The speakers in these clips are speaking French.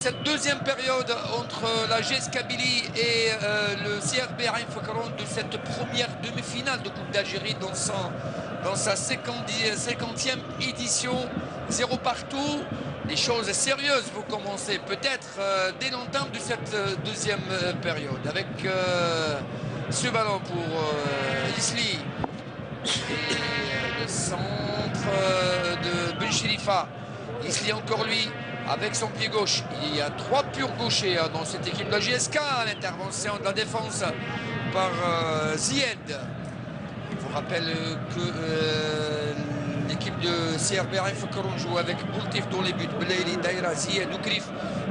Cette deuxième période entre la GS Kabylie et le CRB Ain Fekroun de cette première demi-finale de Coupe d'Algérie dans sa 50e édition, 0 partout. Les choses sérieuses vont commencer peut-être dès l'entame de cette deuxième période avec ce ballon pour Isli et le centre de Ben Chérifa. Isli encore lui avec son pied gauche. Il y a 3 purs gauchers dans cette équipe de la GSK. L'intervention de la défense par Zied. Je vous rappelle que l'équipe de CRB Ain Fekroun joue avec Boultif dans les buts. Belaili, Daïra, Zied, Oukrif,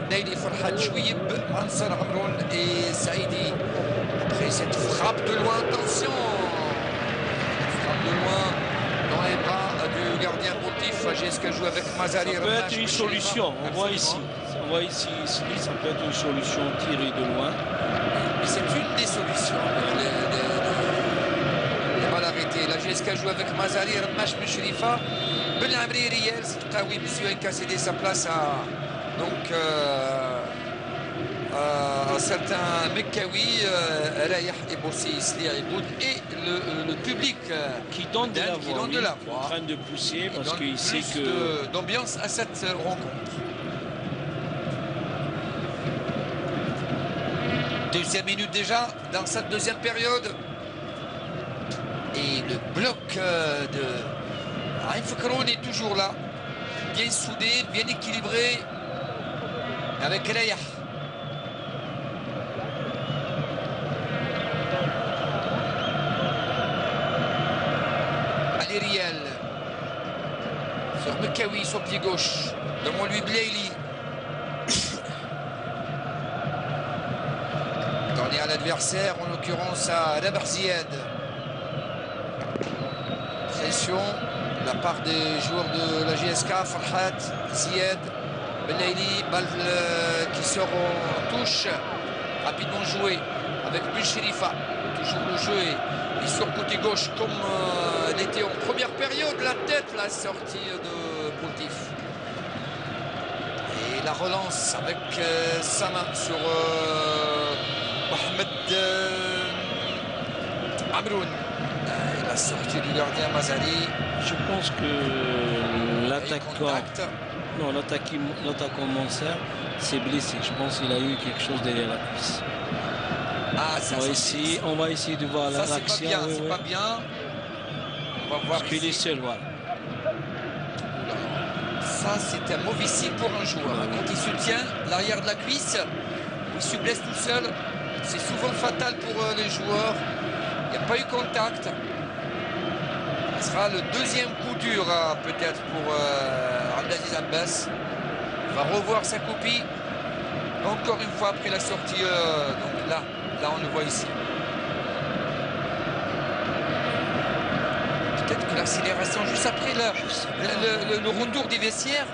Naili, Farhad, Chouib, Ansar, Amroun et Saïdi. Après cette frappe de loin, attention, frappe de loin dans les bras du gardien Boultif. GSK joue avec Mazari. Ça peut être une solution, on voit ici, ça peut être une solution tirée de loin. Mais c'est une des solutions avec les balles arrêtées. La GSK joue avec Mazari, Ramash, Meshrifa, Ben Amri, Riel, Kawi, Monsieur qui a cédé sa place à un certain Mekawi, Rayah et Boursi Isli Aiboud et le public qui donne de la voix, qui est en train de pousser parce qu'il sait que d'ambiance à cette rencontre. Deuxième minute déjà dans cette deuxième période. Et le bloc de Ain Fekroun est toujours là. Bien soudé, bien équilibré. Avec Rayah. Allez Riel. Sur Mekawi, son pied gauche. Devant lui Belaili. Donné à l'adversaire, en l'occurrence à Rabar Zied. Pression de la part des joueurs de la GSK, Farhat, Zied, Belaili, balle qui sort en touche. Rapidement joué avec Ben Chérifa. Toujours le jeu est sur côté gauche comme elle était en première période. La tête, la sortie de Boultif. Et la relance avec sa main sur Mohamed Amroun. Et la sortie du gardien Mazari. je pense que l'attaquant Manser s'est blessé. Je pense qu'il a eu quelque chose derrière la cuisse. Ah, ça, on va essayer de voir l'action. C'est pas bien. On va voir. Parce qu'il est seul, voilà. Ça, c'est un mauvais signe pour un joueur. Quand il se tient l'arrière de la cuisse, il se blesse tout seul. C'est souvent fatal pour les joueurs. Il n'y a pas eu contact. Ce sera le deuxième coup dur, peut-être, pour Abdelaziz Abbas. Il va revoir sa copie. Encore une fois après la sortie. Donc là, on le voit ici. Peut-être que l'accélération juste après le retour des vestiaires.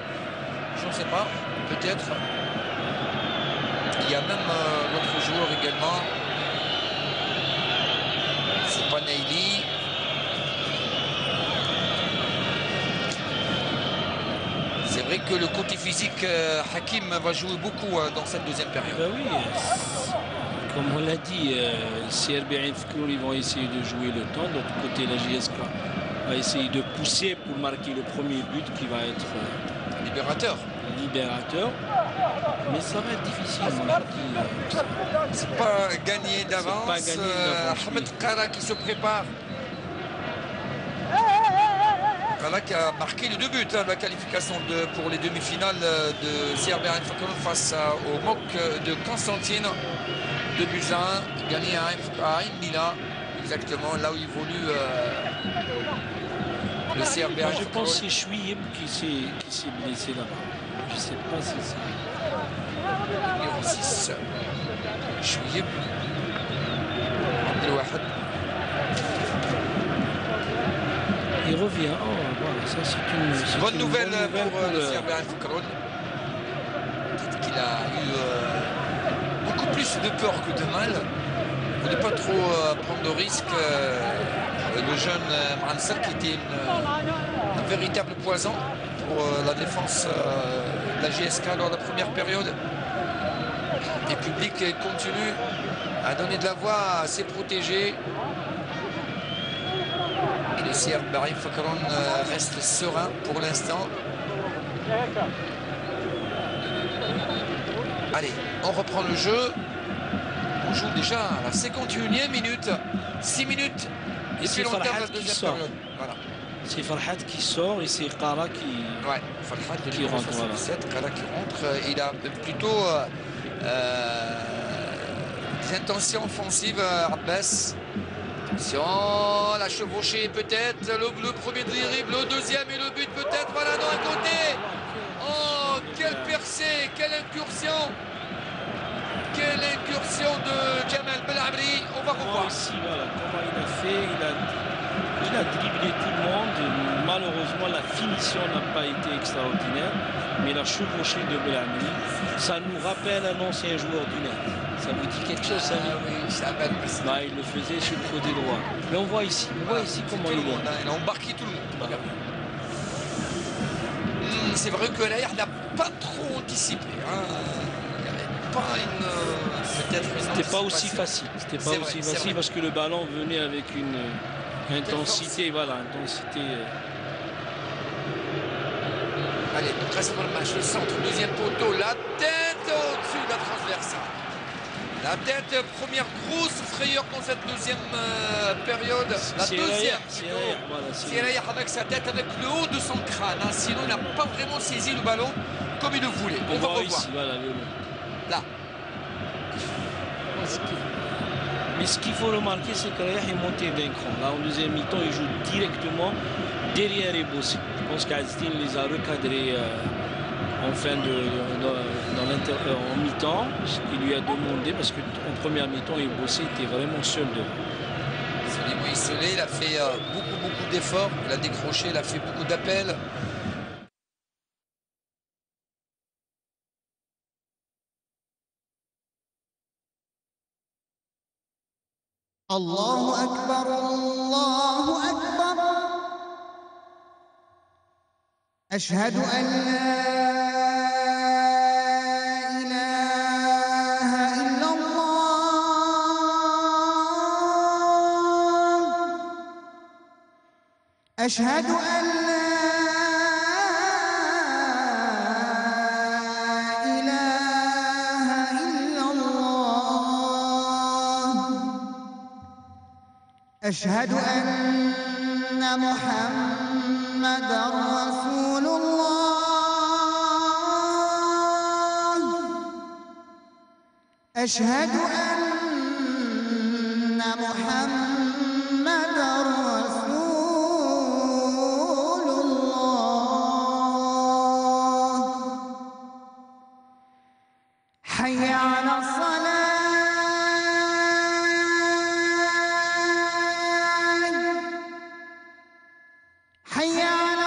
Je ne sais pas. Peut-être. Il y a même l'autre joueur également. C'est pas Naili. C'est vrai que le côté physique, Hakim va jouer beaucoup dans cette deuxième période. Ben oui, comme on l'a dit, CRB Ain Fekroun, ils vont essayer de jouer le temps. De l'autre côté, la GSK va essayer de pousser pour marquer le premier but qui va être libérateur. Mais ça va être difficile. C'est pas gagné d'avance. Ahmed Kara qui se prépare. Kara qui a marqué les 2 buts de la qualification pour les demi-finales de CRB Ain Fekroun face au MOC de Constantine. 2 buts à 1, gagné à Ain Mila, exactement là où il évolue le CRB Ain Fekroun. Je pense que c'est Chouib qui s'est blessé là-bas. Je ne sais pas si c'est... Numéro 6, Chouib. Abdelwahed. Il revient. Oh, voilà, ça c'est une bonne nouvelle pour le CRB Ain Fekroun. Peut-être qu'il a eu beaucoup plus de peur que de mal. Il ne voulait pas trop prendre de risques. Le jeune Manser qui était un véritable poison pour la défense de la GSK dans la première période. Et le public continue à donner de la voix à ses protégés. Et le CR Bahreïn Fakaron reste serein pour l'instant. Allez, on reprend le jeu. On joue déjà à la 51e minute. 6 minutes. Et c'est Farhat qui sort. Voilà. C'est Farhat qui sort et c'est Qara qui... Ouais, Farhat de qui rentre. 77, Qara qui rentre. Il a plutôt des intentions offensives, Abbas. Attention, la chevauchée peut-être. Le premier dribble, le deuxième et le but peut-être. Voilà, dans un côté. Oh, quelle percée, quelle incursion. Quelle incursion de Jamal Belabri. On va revoir. Ici, voilà, comment il a fait. Il a dribblé tout le monde. Malheureusement, la finition n'a pas été extraordinaire. Mais la chevauchée de Belabri, ça nous rappelle un ancien joueur du net. Ça vous dit quelque chose, ça? Oui, ça va. Il le faisait sur le côté droit. Mais on voit ici, comment il est. Il a embarqué tout le monde. C'est vrai que l'air n'a pas trop anticipé. Hein. Il n'y avait pas une. Peut-être une. C'était pas aussi facile. C'était pas aussi facile parce que le ballon venait avec une intensité. Voilà, intensité. Allez, donc reste dans le match. Le centre, deuxième poteau, la tête au-dessus de la transversale. La tête, première grosse frayeur dans cette deuxième période. La deuxième, c'est avec sa tête, avec le haut de son crâne. Hein. Sinon, il n'a pas vraiment saisi le ballon comme il le voulait. On va revoir. Ici, voilà, là. Mais ce qu'il faut remarquer, c'est que Rayah est monté d'un cran. Là, en deuxième mi-temps, il joue directement derrière et bossé. Je pense qu'Azdin les a recadrés en mi-temps, ce qu'il lui a demandé, parce qu'en première mi-temps, il bossait, était vraiment seul devant. Il a fait beaucoup d'efforts, il a décroché, il a fait beaucoup d'appels. Allahu Akbar, Allahu Akbar. Ashhadu an la أشهد أن لا إله إلا الله أشهد أن محمدًا رسول الله أشهد أن محمدًا رسول الله حي على الصلاة حي على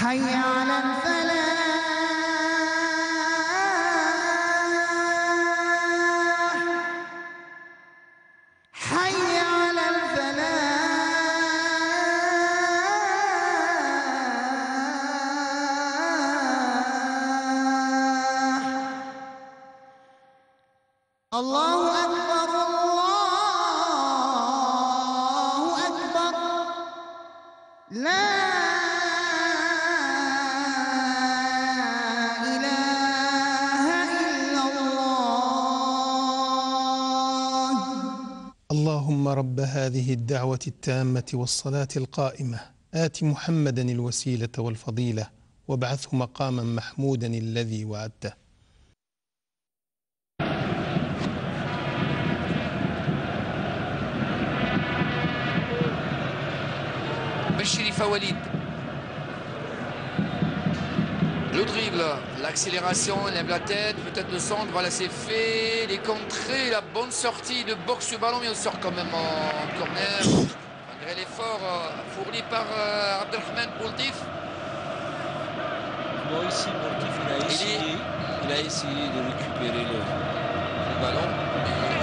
حي على الفلاح حي على الفلاح الله أكبر الله أكبر لا اللهم رب هذه الدعوة التامة والصلاة القائمة آت محمدا الوسيلة والفضيلة وابعثه مقاما محمودا الذي وعدته. Bechirifa Walid. Le dribble, l'accélération, il lève la tête, peut-être le centre, voilà c'est fait, les contrées, la bonne sortie de boxe du ballon, mais on sort quand même en corner, malgré l'effort fourni par Abdelrahman Bouldif. Bon, ici, Bouldif, il a essayé de récupérer le ballon, mais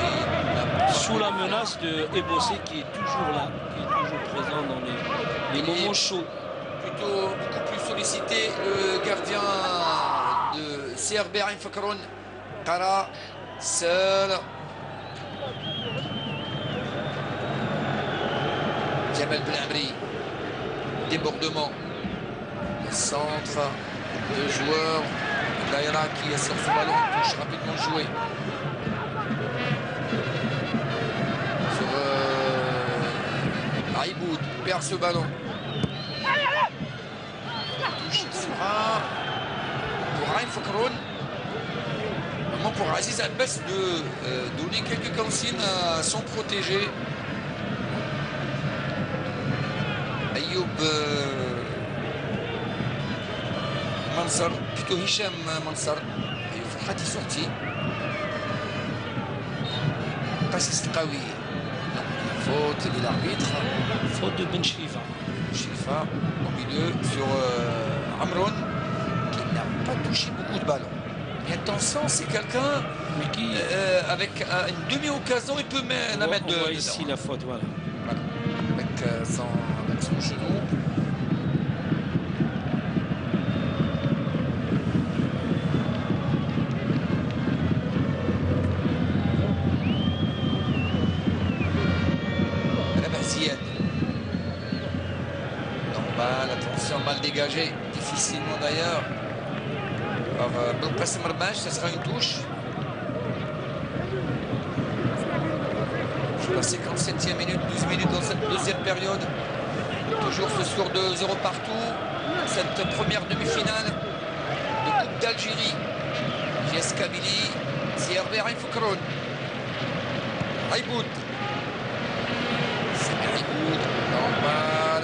sous la menace de Ebossé qui est toujours là, qui est toujours présent dans les moments chauds. Plutôt beaucoup plus sollicité, le gardien de CRB Ain Fakron, Kara, seul. Jamel Benamri, débordement, le centre, deux joueurs, Daïra qui est sur ce ballon, touche rapidement joué. Sur Aïboud, perd ce ballon. Touche sera pour Ain Fakron. Vraiment pour Aziz Abbas de donner quelques consignes à son protégé. Ayoub Mansar, plutôt Hicham Mansar. Ayoub Fakrat est sorti. Passis Qawi. Non, faute de l'arbitre. Faute de Ben Chrifa. Chrifa au milieu sur Amron qui n'a pas touché beaucoup de ballons. Mais attention, c'est quelqu'un qui avec une demi-occasion, il peut la mettre dedans. Ici la faute, voilà. Avec son genou. La Zied. Normal, attention, mal dégagé. Difficilement d'ailleurs. Par Belkacem Rbache, ça sera une touche. La 57e minute, 12 minutes dans cette deuxième période. Toujours ce score de 0 partout. Cette première demi-finale de Coupe d'Algérie. JS Kabylie, CRB Ain Fakron. Aïboud. C'est Aïboud, normal.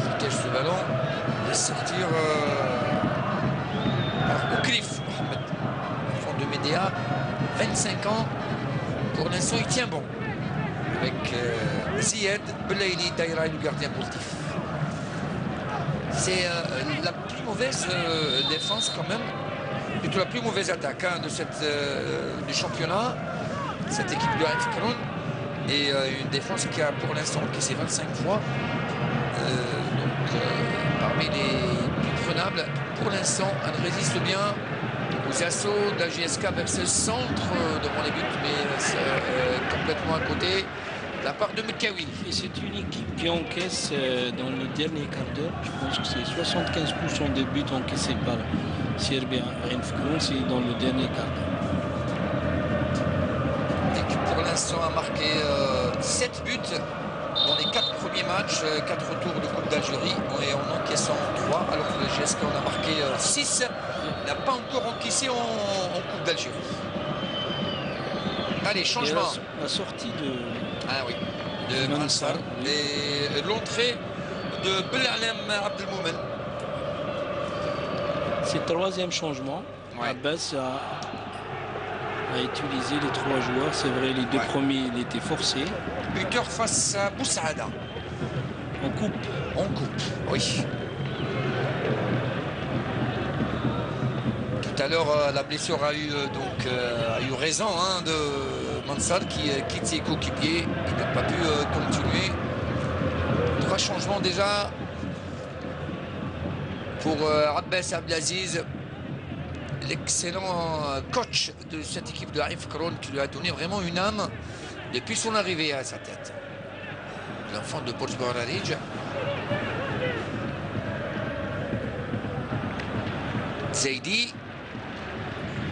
Protège ce ballon. De sortir par Oukrif Mohamed, fond de Médéa, 25 ans. Pour l'instant, il tient bon. Avec Zied, Belaïli, Daïra et le gardien positif. C'est la plus mauvaise défense quand même, plutôt la plus mauvaise attaque hein, du championnat, cette équipe de Ain Fakron. Et une défense qui a pour l'instant encaissé 25 fois. Parmi les plus prenables, pour l'instant, elle résiste bien aux assauts de la JSK vers ce centre devant les buts, mais complètement à côté. La part de Mekawi. Et c'est une équipe qui encaisse dans le dernier quart d'heure. Je pense que c'est 75% des buts encaissés par CRB Ain Fakron, c'est dans le dernier quart d'heure. L'équipe pour l'instant a marqué 7 buts dans les 4 premiers matchs, 4 tours de Coupe d'Algérie et en encaissant 3, alors que le GSK en a marqué 6, n'a pas encore encaissé en Coupe d'Algérie. Allez, changement. La sortie de... Ah oui, de Mansar et l'entrée de Belalem Abdelmoumen. C'est le troisième changement. Ouais. Abbas a utilisé les 3 joueurs. C'est vrai, les 2 premiers, il était forcé. Buteur face à Boussaada. On coupe. On coupe, oui. Tout à l'heure, la blessure a eu raison hein, de Mansar qui quitte ses coéquipiers. Il n'a pas pu continuer. 3 changements déjà pour Abbas Abdelaziz, l'excellent coach de cette équipe de Ain Fakron qui lui a donné vraiment une âme depuis son arrivée à sa tête. L'enfant de Borj Bararij. Zaidi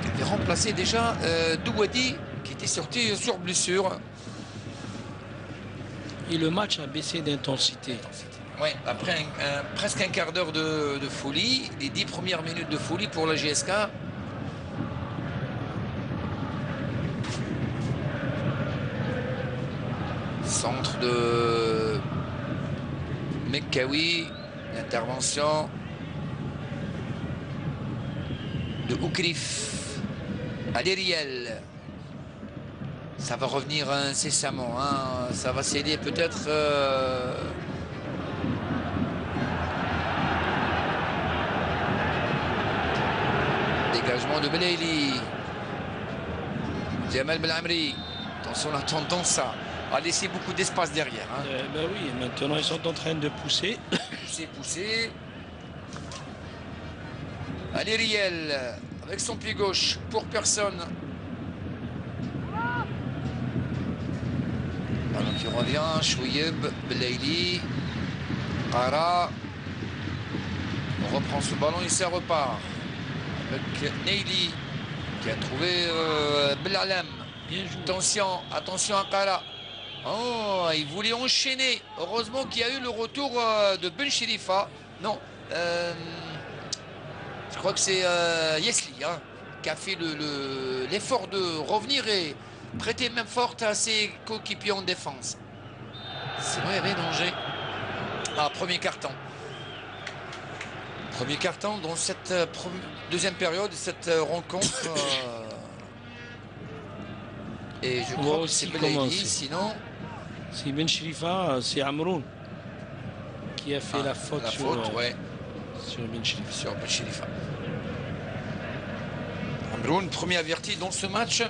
qui avait remplacé déjà Douadi qui était sorti sur blessure. Et le match a baissé d'intensité. Oui, après presque un quart d'heure de folie, les 10 premières minutes de folie pour la GSK. Centre de Mekawi, l'intervention de Oukrif, Adériel. Ça va revenir incessamment, hein. Ça va céder peut-être dégagement de Belaïli. Jamal Belhamri. Attention, on a tendance à laisser beaucoup d'espace derrière. Hein. Ben oui, maintenant ils sont en train de pousser. Pousser. Allez, Riel, avec son pied gauche, pour personne. Ballon qui revient, Chouïeb, Belaïli, Qara. On reprend ce ballon et ça repart. Avec Neili qui a trouvé Belalam. Bien joué. Attention à Qara. Oh, il voulait enchaîner. Heureusement qu'il y a eu le retour de Ben Cherifa. Non, je crois que c'est Yesli hein, qui a fait l'effort de revenir et prêter main forte à ses coéquipiers en défense. C'est vrai, il y avait danger. Ah, premier carton. Premier carton dans cette deuxième période, cette rencontre. Et je crois que c'est Belaïli, sinon... Si Ben Cherifa, c'est Amroun qui a fait la faute, sur Ben Cherifa. Sur Ben Cherifa. Amroun, premier averti dans ce match.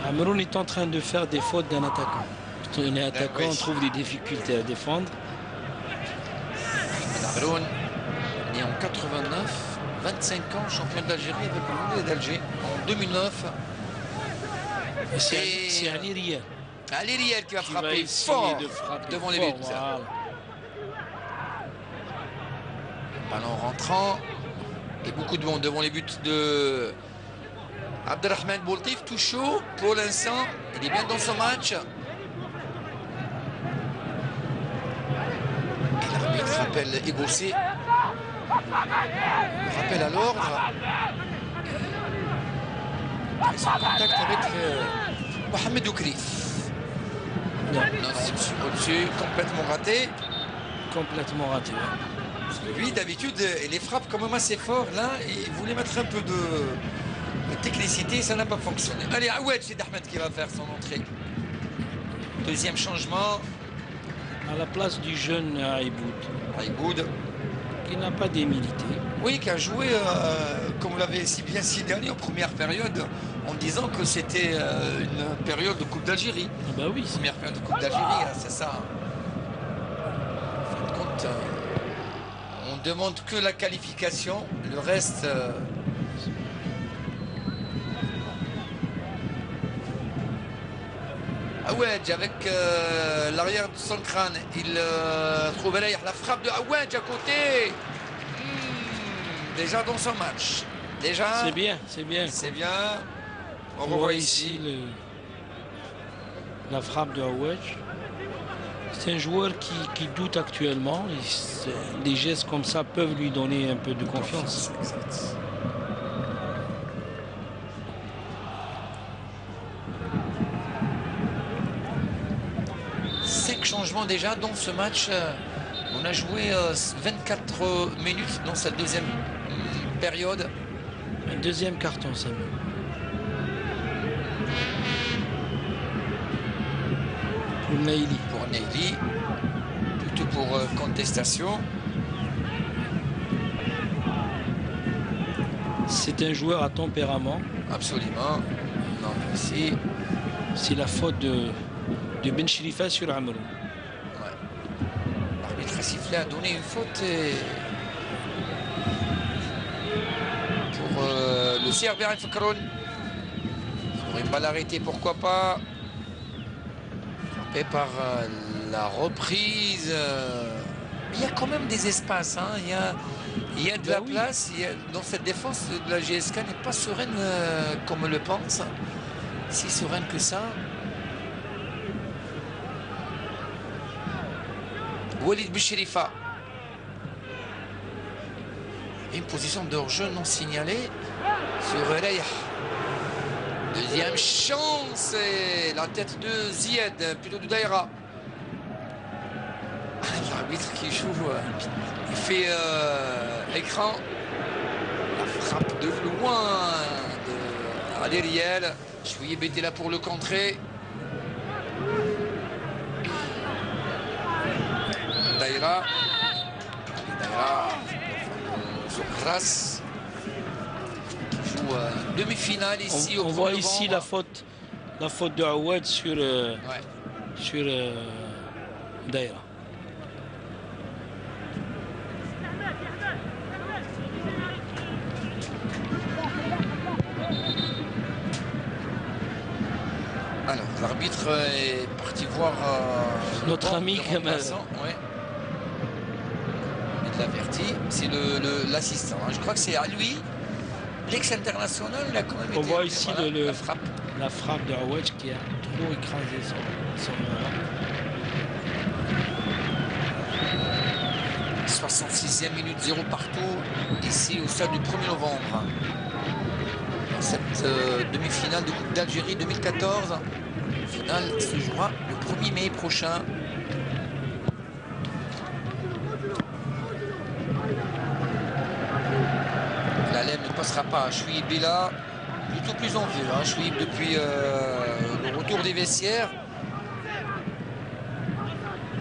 Amroun est en train de faire des fautes d'un attaquant. Quand on est attaquant, on trouve des difficultés à défendre. Amroun, né en 89, 25 ans, champion d'Algérie avec le Mondial d'Alger en 2009. C'est Ali Riel. Ali Riel qui va frapper fort devant les buts. Voilà. Ballon rentrant et beaucoup de monde devant les buts de Abdelrahman Boultif, tout chaud pour l'instant. Il est bien dans son match. Et l'arbitre rappelle Egossé. Rappel à l'ordre. Ils sont en contact avec Mohamed Oukri. Non, au-dessus, complètement raté. Complètement raté. Parce que lui, d'habitude, il les frappe quand même assez fort. Là, il voulait mettre un peu de technicité, ça n'a pas fonctionné. Allez, Aoued, c'est Ahmed qui va faire son entrée. Deuxième changement. À la place du jeune Aïboud. Qui n'a pas d'émilité. Oui, qui a joué, comme vous l'avez si bien signalé en première période, en disant que c'était une période de Coupe d'Algérie. Ah bah oui. Première période de Coupe d'Algérie, hein, c'est ça. En fin de compte, on demande que la qualification, le reste... Aouedj avec l'arrière de son crâne. Il trouve la frappe de Aouedj à côté. Déjà dans son match. Déjà. C'est bien, c'est bien. C'est bien. On voit revoit ici la frappe de Aouedj. C'est un joueur qui doute actuellement. Des gestes comme ça peuvent lui donner un peu de confiance. Exact. Changement déjà dans ce match. On a joué 24 minutes dans cette deuxième période. Un deuxième carton, ça. Pour Neili. Pour Neili. Plutôt pour contestation. C'est un joueur à tempérament. Absolument. Non, ici. C'est la faute de Ben Cherifa sur Amroun. L'arbitre a sifflé, a donné une faute pour le CRB Ain Fakroun. Sur une balle arrêtée, pourquoi pas. Frappé par la reprise. Il y a quand même des espaces. Hein. Il y a de la place. Dans cette défense de la GSK n'est pas sereine comme on le pense. Si sereine que ça. Walid Boucherifa. Une position de hors-jeu non signalée sur Reyh. Deuxième chance et la tête de Zied, plutôt de Daïra. L'arbitre qui joue, il fait écran. La frappe de loin de Ali Riel. Chouïeb était là pour le contrer. Daïra. Sokras qui joue une demi-finale ici On au voit 1er ici novembre. la faute de Aoued sur, Ouais. sur Daïra. Alors, l'arbitre est parti voir Notre le ami le Kamal. remplaçant, ouais. Il l'avertit, c'est l'assistant. Hein. Je crois que c'est à lui, l'ex-international, il a quand même On été voit appelé, ici voilà, le- la frappe. La frappe de Aoued qui a trop écrasé son 66e minute, 0 partout, ici au stade du 1er novembre. Dans cette demi-finale de Coupe d'Algérie 2014. La finale se jouera le 1er mai prochain. L'Alem ne passera pas à Chouib Bella, plutôt plus en vue. Hein. Chouib depuis le retour des vestiaires.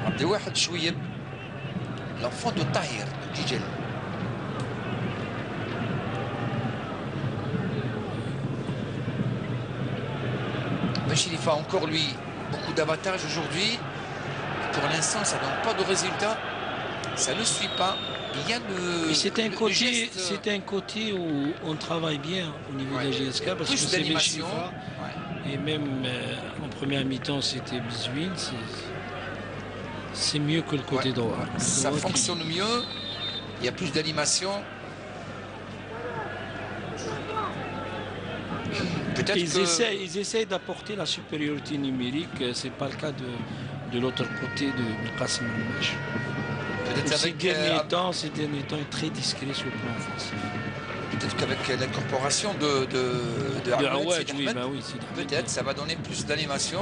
Abdelwahed Chouib, l'enfant de Tahir, de Djidjel. Bachilifa, encore lui, beaucoup d'avantages aujourd'hui. Pour l'instant, ça ne donne pas de résultat. Ça ne suit pas. Il y a Mais c'était un, geste, c'était un côté où on travaille bien au niveau ouais. de la GSK parce que Plus c'est d'animation. Bachilifa. Ouais. Et même en première mi-temps, c'était Bizouine. C'est mieux que le côté Ouais. droit. Ouais. Le Ça droit qui- fonctionne mieux. Il y a plus d'animation. Peut-être Ils, que... ils essayent d'apporter la supériorité numérique. C'est pas le cas de l'autre côté de Qassim El-Mach. Peut-être Ces avec, derniers temps, est très discret sur le plan offensif. peut-être qu'avec l'incorporation de De Ahmed Aoued, Sidi oui, Ahmed, bah oui, Sidi Ahmed. peut-être ça va donner plus d'animation.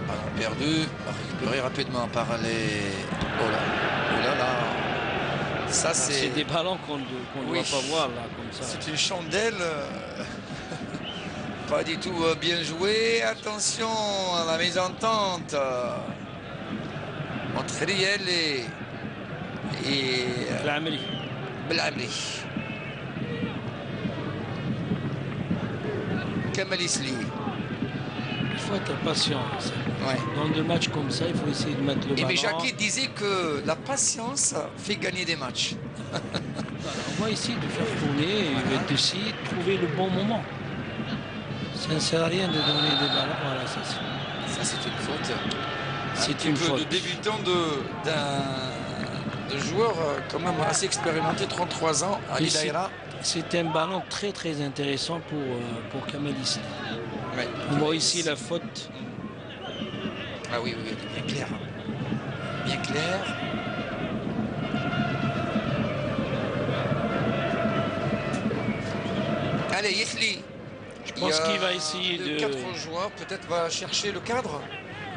Ballon perdu, récupéré rapidement par les... Oh là, oh là là. Ça C'est c'est... des ballons qu'on ne Oui. doit pas voir là, comme ça. C'est une chandelle. Pas du tout bien joué. Attention à la mésentente entre Riel et L'Amérique. Belhamri. Kamal Isli. Il faut être patient. Ouais. Dans des matchs comme ça, il faut essayer de mettre le Et ballon. mais Jacquet disait que la patience fait gagner des matchs. Voilà, on va essayer de faire tourner et d'essayer de trouver le bon moment. Ça ne sert à rien de donner des ballons. Voilà, ça Ça c'est une faute. c'est une peu faute. de débutant de joueur quand même assez expérimenté, 33 ans, Ali Ici. Daïra. C'est un ballon très très intéressant pour Kamal Isli. Ouais. On voit ici la faute. Ah oui, oui, elle est bien claire. Bien claire. Allez, Yesli. Je pense qu'il va essayer de... 4 joueurs, peut-être va chercher le cadre.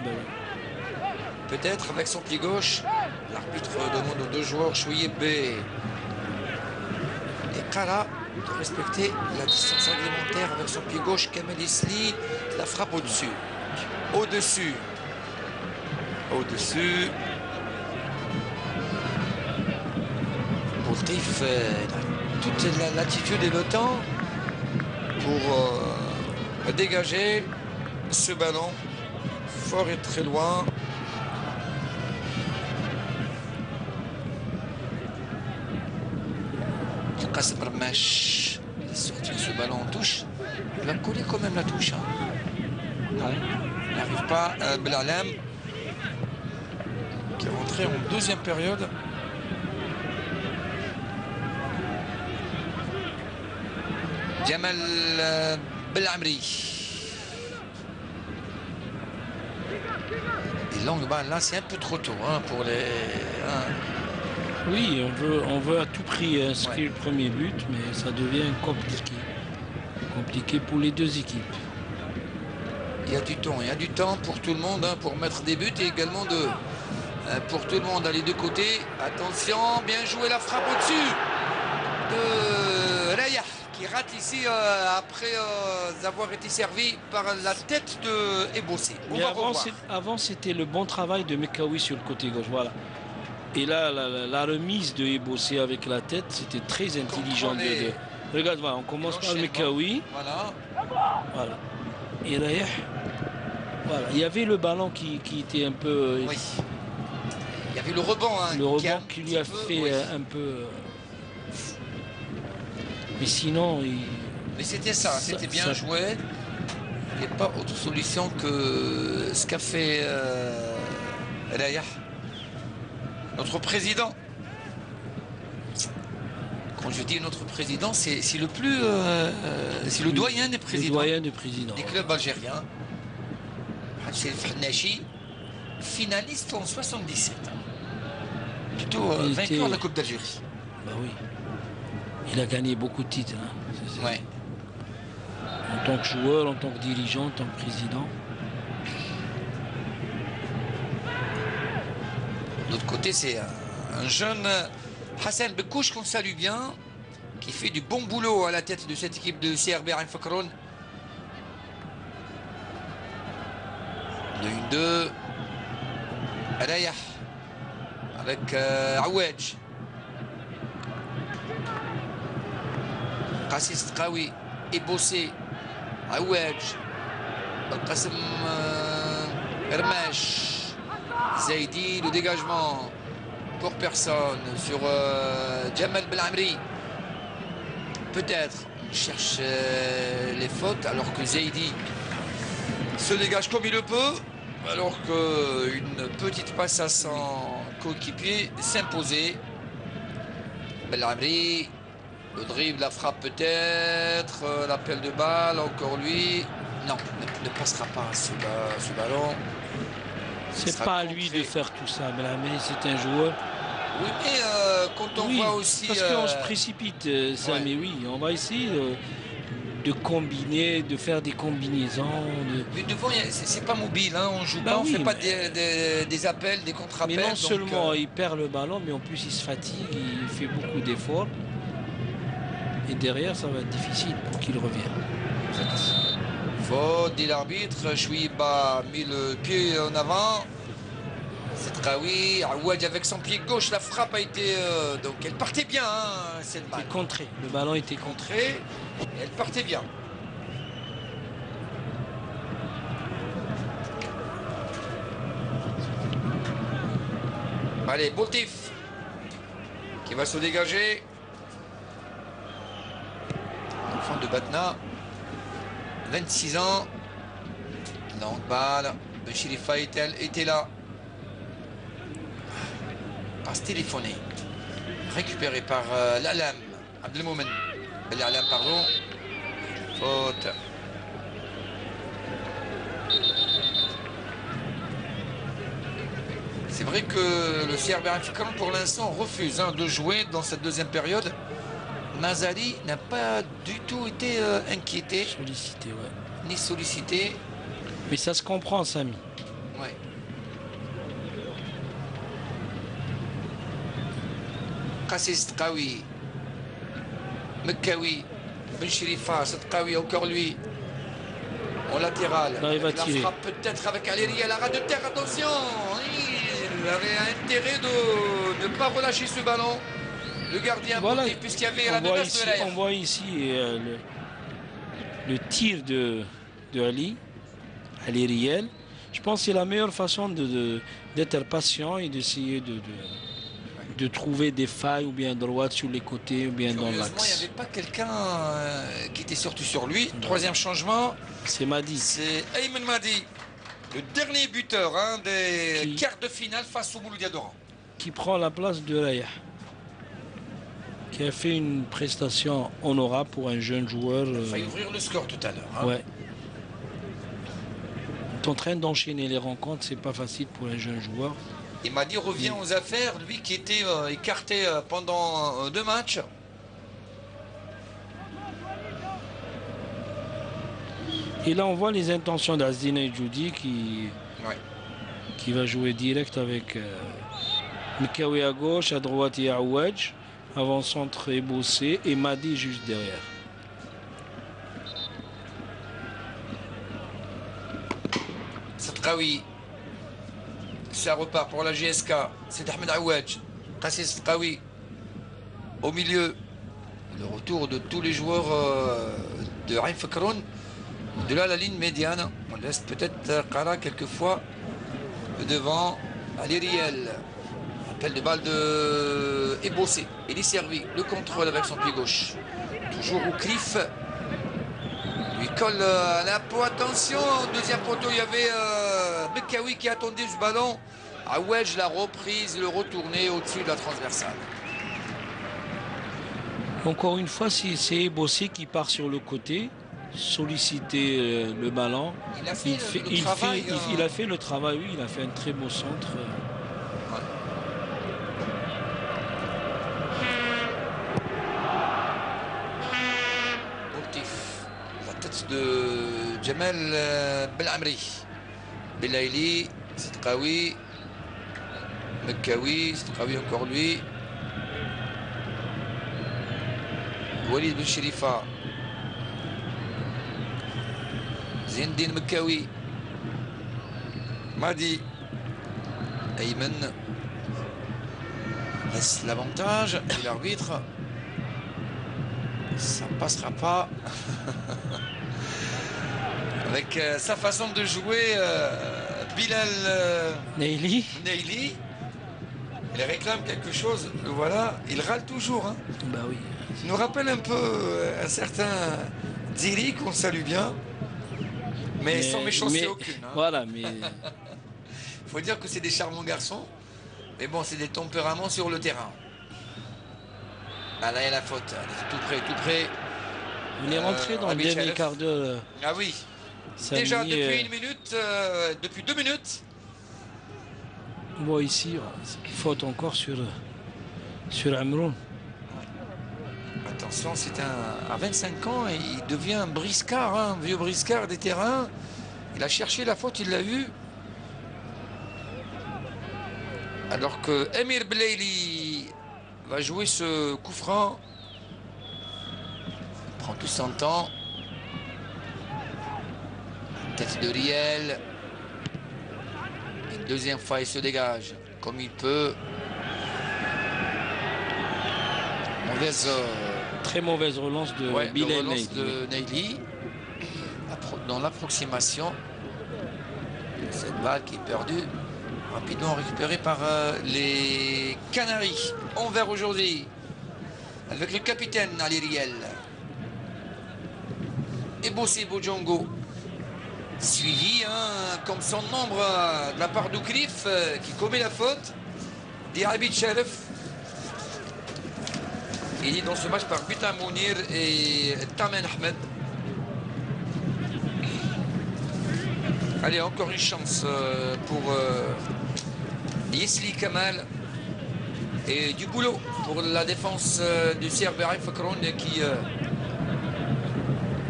Ben oui. Peut-être avec son pied gauche. L'arbitre demande aux deux joueurs, Chouieb et Kara, de respecter la distance réglementaire avec son pied gauche. Kamal Isli, la frappe au-dessus. Au-dessus. Au-dessus. Boultif a toute la latitude et le temps pour dégager ce ballon fort et très loin. Qassim El-Mach, il sortir ce ballon en touche. Il va coller quand même la touche. Hein. Non, il n'arrive pas. Belhalem qui est rentré en deuxième période. Jamal Belhamri. Et longue balle là, c'est un peu trop tôt hein, pour les. Hein. Oui, on veut à tout prix inscrire le premier but, mais ça devient compliqué. Compliqué pour les deux équipes. Il y a du temps pour tout le monde, hein, pour mettre des buts et également pour tout le monde à les deux côtés. Attention, bien joué la frappe au-dessus de Raya qui rate ici après avoir été servi par la tête de Ebossé. On Mais va revoir. avant, c'était le bon travail de Mekawi sur le côté gauche. Voilà. Et là, la remise de Ebossé avec la tête, c'était très intelligent. Contrôler Regarde, voilà, on commence par l'enchaînement. Mekawi. Voilà. Voilà. Et Rayah, voilà. Il y avait le ballon qui était un peu. Oui. Il y avait le rebond. Hein, Le a rebond un qui petit lui a peu, fait oui. un peu. Mais sinon, Mais c'était ça, c'était bien ça- joué. Il n'y a pas autre solution que ce qu'a fait Rayah, notre président. Quand je dis notre président, c'est le plus, c'est le doyen des le présidents doyen du président. des clubs algériens. C'est Frennachi, finaliste en 77. Plutôt Il vainqueur était- de la Coupe d'Algérie. Bah oui. Il a gagné beaucoup de titres. Hein. Ouais. En tant que joueur, en tant que dirigeant, en tant que président. De l'autre côté, c'est un jeune Hassan Bekouch qu'on salue bien, qui fait du bon boulot à la tête de cette équipe de CRB Ain Fakroun. Le 1-2. Rayah avec Aouedj. Qassis Qawi et Bossé. Aouedj. Qasim Hermesh. Zaidi, le dégagement pour personne sur Jamal Belamri. Peut-être on cherche les fautes alors que Zaidi se dégage comme il le peut, alors qu'une petite passe à son coéquipier s'imposait. Belamri, le dribble, la frappe peut-être, l'appel de balle, encore lui. Non, ne passera pas ce ballon. C'est sera pas à lui contré. de faire tout ça, mais c'est un joueur. Oui, mais quand on Oui, voit aussi... parce qu'on se précipite, ça, ouais. mais oui, on va essayer de combiner, de faire des combinaisons. Mais devant, c'est pas mobile, hein, on joue Bah pas, on oui, fait pas mais- des appels, des Mais contre-appels. non donc, seulement il perd le ballon, mais en plus il se fatigue, il fait beaucoup d'efforts. Et derrière, ça va être difficile pour qu'il revienne. faute, dit l'arbitre. Chouiba a mis le pied en avant. C'est Traoui. Aouad avec son pied gauche, la frappe a été... donc elle partait bien, hein, cette balle. C'est contré, le ballon était contré. Contrée, et elle partait bien. Allez, Boutif qui va se dégager. Enfant de Batna, 26 ans. Longue balle. Benchirifa était là. Passe téléphonée. Récupéré par l'Alam. Abdelmoumen. L'Alam, pardon. Faute. C'est vrai que le CRB Ain pour l'instant refuse de jouer dans cette deuxième période. Mazali n'a pas du tout été inquiété Sollicité, ouais. ni sollicité. Mais ça se comprend, Samy. Ouais. Qassis Tqawi. Mekawi. Benchirifa, Tqawi, encore lui. En latéral. Là, il va Avec la tirer. frappe peut-être avec Aléry à la rade de terre. Attention, il avait intérêt de ne pas relâcher ce ballon. Le gardien, Voilà. puisqu'il y avait la On voit menace ici, de l'air. on voit ici le tir de Ali, Ali Riel. Je pense que c'est la meilleure façon d'être patient et d'essayer de trouver des failles ou bien à droite sur les côtés ou bien dans Curieusement, il n'y l'axe. avait pas quelqu'un qui était sorti sur lui. Troisième changement, C'est Madi. c'est Ayman Madi, le dernier buteur des Qui- quarts de finale face au Mouloudia d'Oran. Qui prend la place de Rayah, qui a fait une prestation honorable pour un jeune joueur. Il a failli ouvrir le score tout à l'heure. Hein. Ouais. En train d'enchaîner les rencontres, c'est pas facile pour un jeune joueur. Et Madi revient aux affaires, lui qui était écarté pendant 2 matchs. Et là, on voit les intentions d'Azdina Djoudi Ouais. qui va jouer direct avec Mekawi à gauche, à droite il y a Aouedj, avant-centre et Bossé et Madi juste derrière. Qawi. Ça repart pour la GSK. C'est Ahmed Aouadj. Qassis Qawi. Au milieu. Le retour de tous les joueurs de Ain Fakroun. De là, la ligne médiane. On laisse peut-être Qara quelquefois devant Ali Riel. Appel de balle de Ebossé. Il est servi. Le contrôle avec son pied gauche. Toujours au Cliff. Lui colle à la peau. Attention, deuxième poteau, il y avait Mekawi qui attendait ce ballon. Aouadj la reprise, le retourné au-dessus de la transversale. Encore une fois, c'est Ebossé qui part sur le côté, solliciter le ballon. Il a fait le travail. Il a fait le travail, oui, il a fait un très beau centre. La tête de Jamal Belamri. Belaïli, c'est Qawi. Mekawi, c'est Qawi encore lui. Walid Ben Sherifa. Zindine Mekawi. Madi. Ayman. Laisse l'avantage. Et l'arbitre. Ça ne passera pas. Avec sa façon de jouer, Bilal Neili. Il réclame quelque chose. Le voilà. Il râle toujours. Hein. Bah oui. Il nous rappelle un peu un certain Dziri qu'on salue bien. Mais sans méchanceté aucune. Hein. Voilà, mais... Il faut dire que c'est des charmants garçons. Mais bon, c'est des tempéraments sur le terrain. Ah là, il y a la faute. Tout près. On est rentré dans le dernier quart d'heure. Ah oui. Déjà depuis une minute, depuis 2 minutes. Moi ici, faute encore sur Amroun. Attention, c'est à 25 ans et il devient un briscard, un vieux briscard des terrains. Il a cherché la faute, il l'a eu. Alors que Emir Belaïli va jouer ce coup franc. Il prend tout son temps. Tête de Riel. Une deuxième fois, il se dégage comme il peut. Très mauvaise relance de Bilal Neili. Dans l'approximation. Cette balle qui est perdue. Rapidement récupérée par les Canaries. Envers aujourd'hui. Avec le capitaine Ali Riel. Et Bossé Bojongo. Suivi, hein, comme son nombre de la part d'Oukrif qui commet la faute. Diabit Sharif. Il est dans ce match par Buta Mounir et Tamen Ahmed. Allez, encore une chance pour Yesli Kamal. Et du boulot pour la défense du CRB Ain Fakroun qui...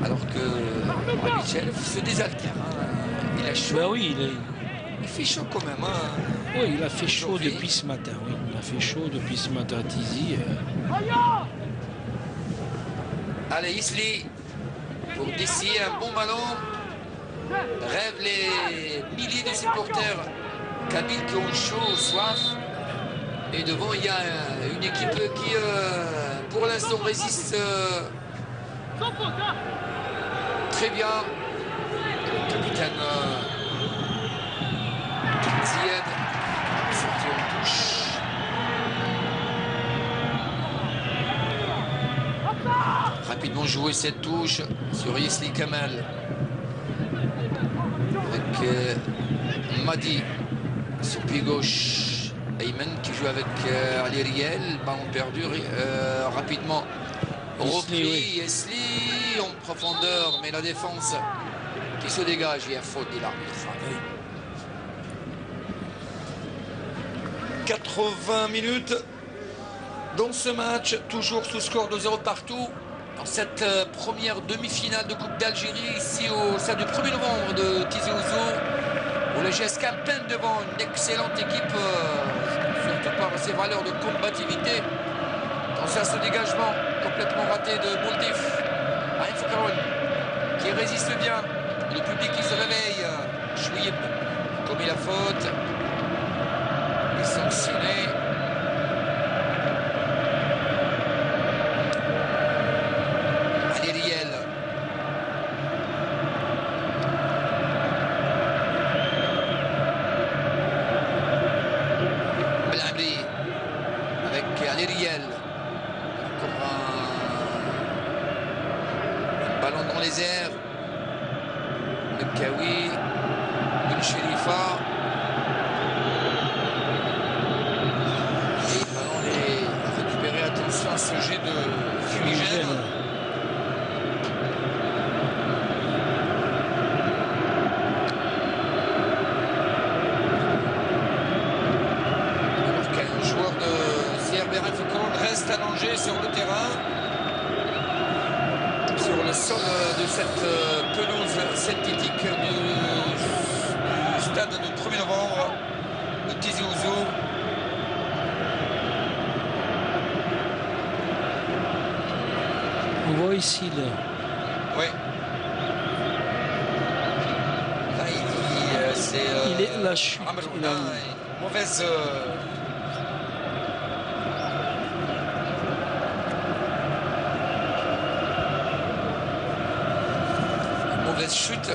alors que Rabichev se désaltère. Hein. Il a chaud. Bah oui, il fait chaud quand même. Hein. Oui, il a fait chaud depuis ce matin. Oui, il a fait chaud depuis ce matin, Tizi. Allez, Isli, pour décider un bon ballon. Rêvent les milliers de supporters kabyles qui ont chaud, soif. Et devant, il y a une équipe qui, pour l'instant, résiste très bien. Le capitaine Zied, sorti en touche. Rapidement jouer cette touche sur Yesli Kamal. Avec Madi sur pied gauche. Ayman qui joue avec Ali Riel. Ballon perdu rapidement. Repris Yesli en profondeur, mais la défense qui se dégage. Il y a faute de l'arbitre. 80 minutes dans ce match, toujours sous score de 0 partout. Dans cette première demi-finale de Coupe d'Algérie, ici au stade du 1er novembre de Tizi Ouzou, où le GSK peine devant une excellente équipe, surtout par ses valeurs de combativité. Dans ce dégagement complètement raté de Bouldif, Ain Fakroun qui résiste bien, le public qui se réveille, Chouïb commis la faute. Il est sanctionné. Ali Riel. Belhamri avec Ali Riel. Encore un ballon dans les airs. Le Kawi. Ben Cherifa. Et le ballon est récupéré. Attention à ce jet de fumigène. Alors qu'un joueur de CRB Rennes reste allongé sur le terrain. Sur le sol de cette pelouse synthétique du stade du 1er novembre de Tizi Ouzou. On voit ici le... Oui. Là, il dit c'est Il est la chute. Amr Il a- Ouda, mauvaise mauvaise chute.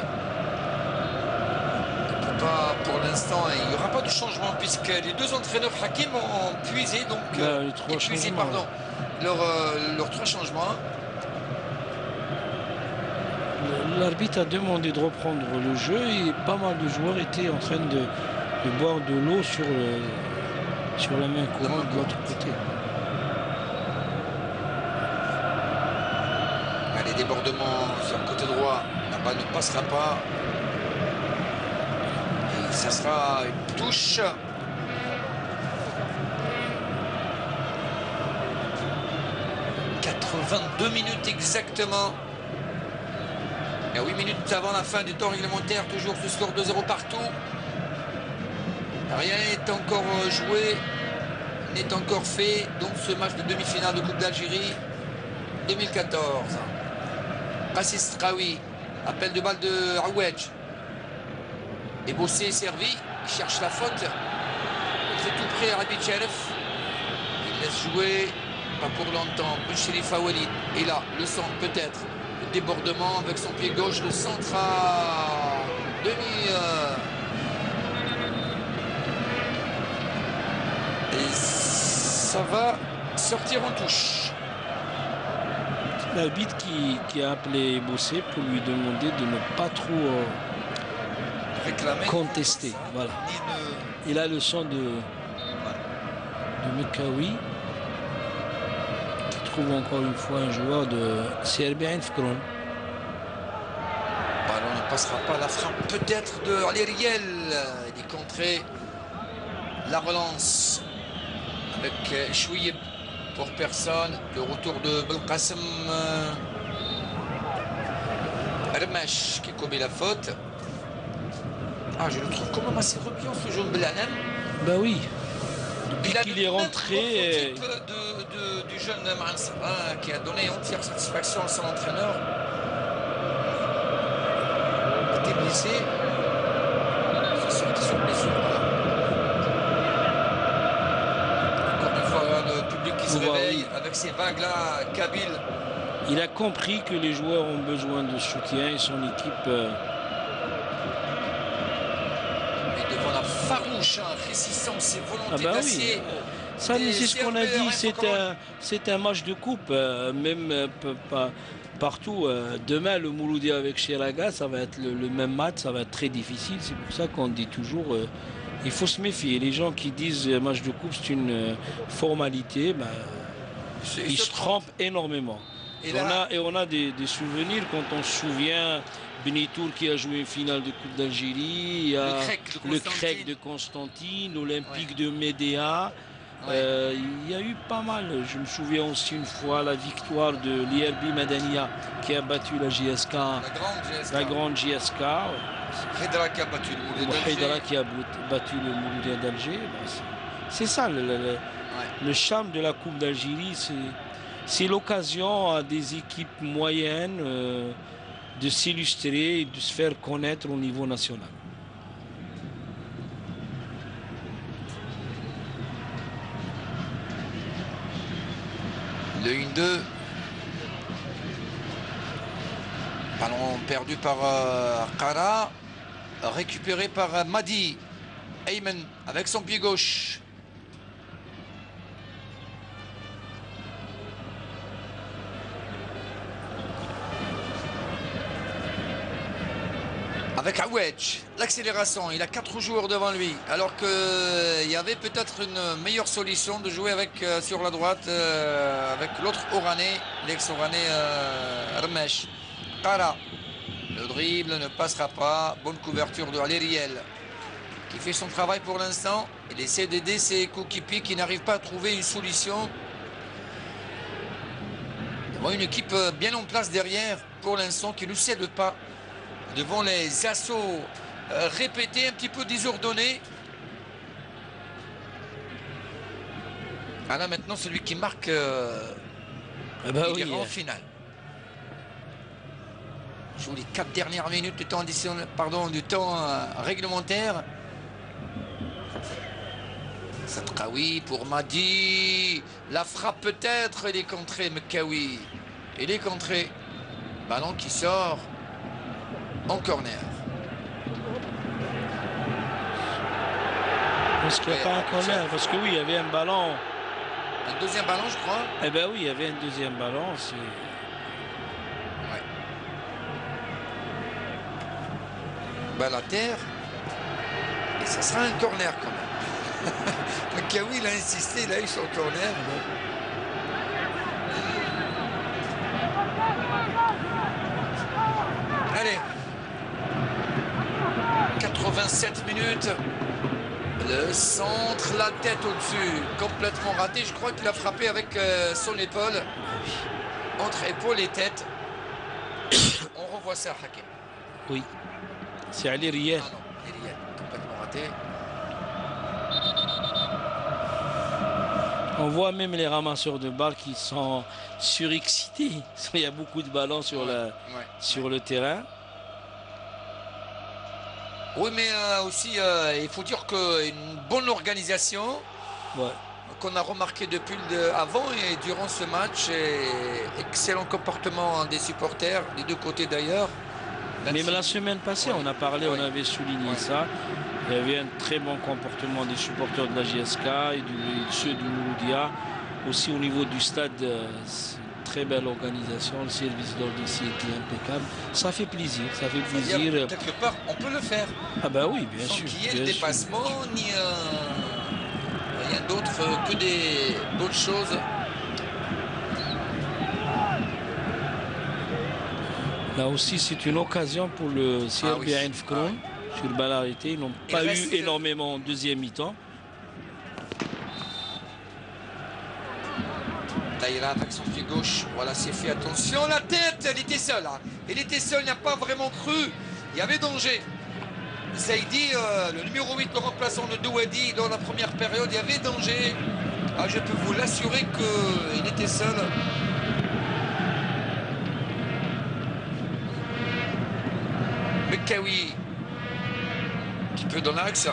Il peut pas pour l'instant, il n'y aura pas de changement puisque les deux entraîneurs Hakim ont puisé donc les trois épuisé, changements. pardon, leurs trois changements. L'arbitre a demandé de reprendre le jeu et pas mal de joueurs étaient en train de boire de l'eau sur la main courante de l'autre côté. Les débordements sur le côté droit, la balle ne passera pas. Et ça sera une touche. « 82 minutes exactement. Et 8 minutes avant la fin du temps réglementaire, toujours ce score de 0 partout. Rien n'est encore joué, n'est encore fait. Donc ce match de demi-finale de Coupe d'Algérie 2014. Rassis Traoui, appel de balle de Aouedj. Et Bossé est servi, il cherche la faute. C'est tout près à Rabi Cheref. Il laisse jouer, pas pour longtemps. Cherifa Walid. Et là, le centre peut-être. Le débordement avec son pied gauche, le centre à demi. Et ça va sortir en touche. L'arbitre qui a appelé Bossé pour lui demander de ne pas trop Réclamer. contester. Voilà. Ni de- Il a le son de Mekawi qui trouve encore une fois un joueur de CRB Eindhoven. Ballon ne passera pas. La frappe peut-être de Ali Riel. Il est contré. La relance avec Chouïb pour personne. Le retour de Belkacem Rmesh qui commet la faute. Ah, je le trouve quand même assez remuant ce jeune Blanem. Ben oui, Il depuis a qu'il le est même rentré, prototype du jeune Marwan Sabah qui a donné entière satisfaction à son entraîneur. Il était blessé. C'est sorti sur blessure. Voilà. Encore une fois, le public qui se On voit, réveille oui. avec ces vagues-là. Kabil. il a compris que les joueurs ont besoin de soutien et son équipe Et devant la farouche résistance et volonté d'acier. Ça, des c'est ce qu'on a CRB dit, Eindhoven. c'est un match de coupe, même partout. Demain, le Mouloudi avec Chiraga, ça va être le même match, ça va être très difficile. C'est pour ça qu'on dit toujours, il faut se méfier. Les gens qui disent match de coupe, c'est une formalité, ils se trompent énormément. Et On a des souvenirs quand on se souvient Benitour qui a joué une finale de Coupe d'Algérie, il y a le Crec de Constantine, l'Olympique de Médéa. Ouais. Il y a eu pas mal. Je me souviens aussi une fois la victoire de l'IRB Madania qui a battu la JSK, La grande GSK. la grande JSK. Khedra qui a battu le Mouloudi Haïdara d'Alger. qui a battu le Mouloudi d'Alger. C'est ça le charme de la Coupe d'Algérie. C'est l'occasion à des équipes moyennes de s'illustrer et de se faire connaître au niveau national. Le 1-2. Ballon perdu par Qara. Récupéré par Madi. Ayman avec son pied gauche. Avec Awedj, l'accélération, il a 4 joueurs devant lui, alors qu'il y avait peut-être une meilleure solution de jouer avec sur la droite avec l'autre Oranais, l'ex-Oranais Ramesh. Qara, le dribble ne passera pas, bonne couverture de Alériel qui fait son travail pour l'instant. Il essaie d'aider ses coéquipiers qui n'arrivent pas à trouver une solution. Il y a une équipe bien en place derrière pour l'instant qui ne cède pas devant les assauts répétés, un petit peu désordonnés. Ah là maintenant celui qui marque il ira en finale. Joue les 4 dernières minutes du temps additionnel, pardon, du temps réglementaire. Sadkawi pour Madi. La frappe peut-être, il est contré, Mekawi. Il est contré. Ballon qui sort en corner. Est-ce qu'il n'y a pas un corner? Parce que oui, il y avait un ballon. Un deuxième ballon, je crois. Eh bien oui, il y avait un deuxième ballon. Ouais. Balle à terre. Et ça sera un corner quand même. Le Kawi, il a insisté, il a eu son corner. Allez. 87 minutes. Le centre, la tête au-dessus, complètement raté. Je crois qu'il a frappé avec son épaule. Entre épaule et tête. On revoit ça, Hakim. Oui. C'est Ali Riel. Ah non, Ali Riel, complètement raté. On voit même les ramasseurs de balles qui sont surexcités. Il y a beaucoup de ballons sur, sur le terrain. Oui, mais aussi, il faut dire qu'une bonne organisation qu'on a remarqué depuis avant et durant ce match, et excellent comportement des supporters, des deux côtés d'ailleurs. Même la semaine passée, on a parlé, on avait souligné ça. Il y avait un très bon comportement des supporters de la GSK et ceux du Mouloudia. Aussi au niveau du stade, très belle organisation. Le service d'ordre ici était impeccable. Ça fait plaisir, ça fait plaisir. Quelque part, on peut le faire. Ah ben oui, bien sûr. Sans qu'il y ait le dépassement, ni rien d'autre que des bonnes choses. Là aussi, c'est une occasion pour le CRB Ain-Fkroun. Sur le balle arrêté, ils n'ont pas eu énormément en deuxième mi-temps. Daïra avec son pied gauche, voilà, c'est fait, attention, la tête, elle était seule. Hein. Elle était seule, il n'a pas vraiment cru. Il y avait danger. Zaidi, le numéro 8, le remplaçant de Douadi, dans la première période, il y avait danger. Ah, je peux vous l'assurer qu'il était seul. Mekawi, qui peut dans l'axe.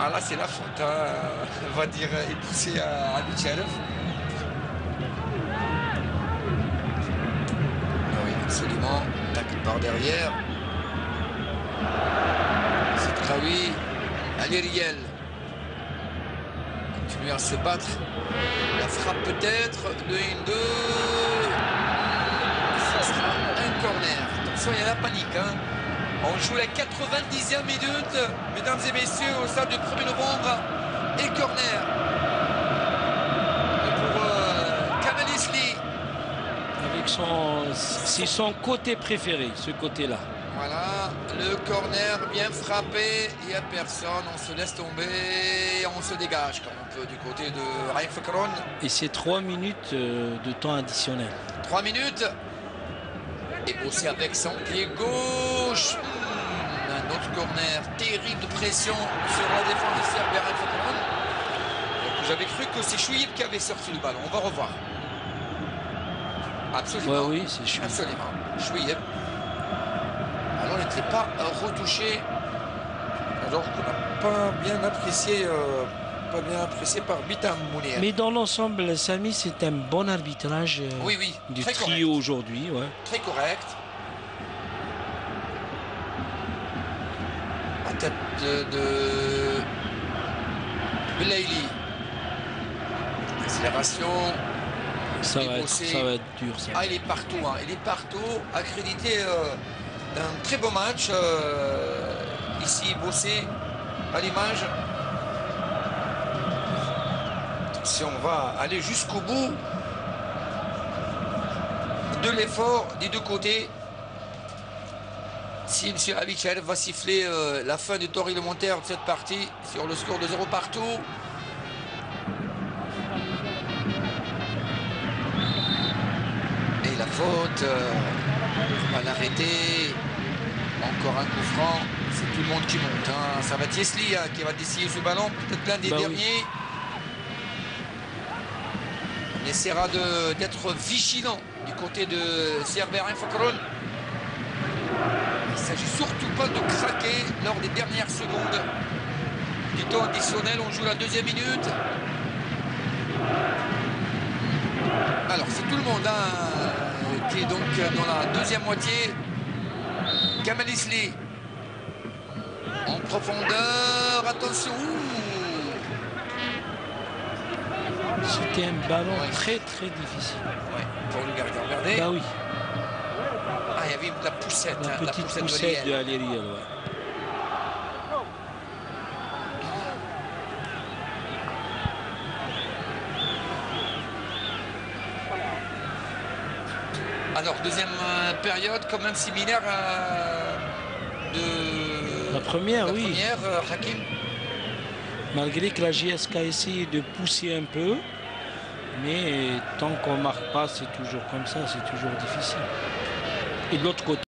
Ah là, c'est la faute, hein. On va dire, et poussé à Bicharef. Oui, absolument. Tacle par derrière. C'est Traoui. Alériel. Continue à se battre. La frappe peut-être. Le 1-2. Ce sera un corner. Attention, il y a la panique. Hein. On joue la 90e minute. Mesdames et messieurs, au stade du 1er novembre. Et corner. Et pour Kamal Isli. C'est son côté préféré, ce côté-là. Voilà, le corner bien frappé, il n'y a personne, on se laisse tomber, on se dégage comme on peut du côté de Raïf Fekron. Et c'est 3 minutes de temps additionnel. 3 minutes. Et aussi avec son pied gauche. Un autre corner, terrible pression sur la défense du Serbe Raïf Fekron. J'avais cru que c'est Chouïb qui avait sorti le ballon, on va revoir. Absolument. Ouais, oui, c'est Chouïb. Absolument. Chouïb. Alors, il n'était pas retouché. Alors qu'on n'a pas bien apprécié pas bien apprécié par Bitam Mounir. Mais dans l'ensemble, Samy, c'est un bon arbitrage Oui, oui, du très trio correct. aujourd'hui. Ouais. Très correct. La tête de Belaïli. Accélération. Ça va Bossé. être dur, ça. Ah, il est partout, hein. Il est partout, accrédité d'un très beau match. Ici, Bossé, à l'image. Si on va aller jusqu'au bout de l'effort des deux côtés, si M. Avichel va siffler la fin du temps réglementaire de cette partie sur le score de 0 partout. Et la faute, on va l'arrêter. Encore un coup franc, c'est tout le monde qui monte. Hein. Ça va être Yesli hein, qui va décider ce ballon, peut-être l'un des derniers. On essaiera d'être vigilant du côté de Cerberin Fokron. Il ne s'agit surtout pas de craquer lors des dernières secondes du temps additionnel. On joue la deuxième minute. Alors c'est tout le monde hein, qui est donc dans la deuxième moitié. Kamel Isli en profondeur. Attention. C'était un ballon Ouais. très difficile. Ouais, pour le gardien. Regardez. Bah oui, Ah, il y avait la poussette. la hein, petite poussette poussette de Liel. Alériel. Ouais. Alors, deuxième période, quand même similaire à de La première, la oui. première, Hakim. Malgré que la JSK a essayé de pousser un peu, mais tant qu'on ne marque pas, c'est toujours comme ça, c'est toujours difficile. Et de l'autre côté,